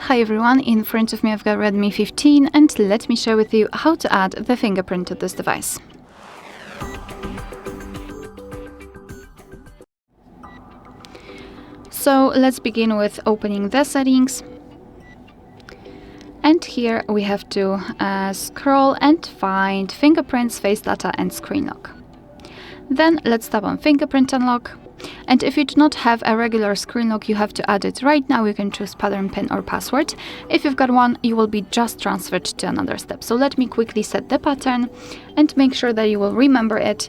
Hi everyone, in front of me I've got Redmi 15 and let me share with you how to add the fingerprint to this device. So let's begin with opening the settings. And here we have to scroll and find fingerprints, face data and screen lock. Then let's tap on fingerprint unlock. And if you do not have a regular screen lock, you have to add it right now. You can choose pattern, pin or password. If you've got one, you will be just transferred to another step. So let me quickly set the pattern and make sure that you will remember it.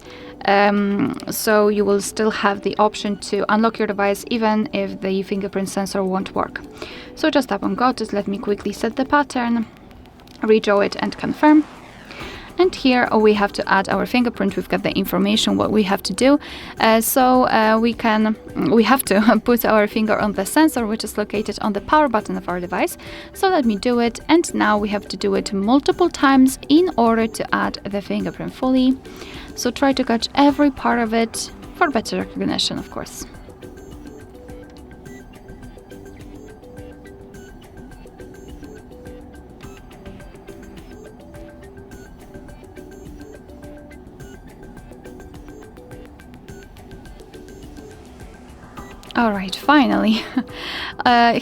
So you will still have the option to unlock your device even if the fingerprint sensor won't work. So just tap on go. Just let me quickly set the pattern, redraw it and confirm. And here we have to add our fingerprint. We've got the information what we have to do. We have to put our finger on the sensor, which is located on the power button of our device. So let me do it. And now we have to do it multiple times in order to add the fingerprint fully. So try to catch every part of it for better recognition, of course. Alright, finally.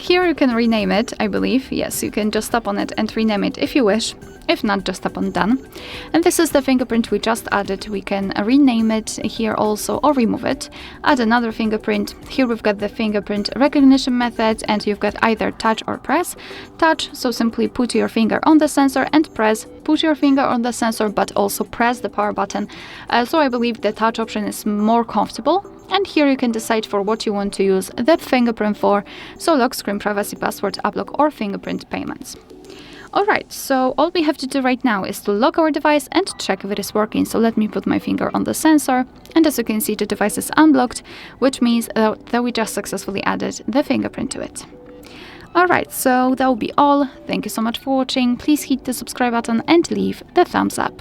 Here you can rename it, I believe. Yes, you can just tap on it and rename it if you wish. If not, just tap on done. And this is the fingerprint we just added. We can rename it here also or remove it. Add another fingerprint. Here we've got the fingerprint recognition method and you've got either touch or press. Touch, so simply put your finger on the sensor, and press, put your finger on the sensor but also press the power button. So I believe the touch option is more comfortable. And here you can decide for what you want to use the fingerprint for, so lock screen, privacy, password, app lock or fingerprint payments. Alright, so all we have to do right now is to lock our device and check if it is working. So let me put my finger on the sensor, and as you can see the device is unblocked, which means that we just successfully added the fingerprint to it. Alright, so that will be all. Thank you so much for watching. Please hit the subscribe button and leave the thumbs up.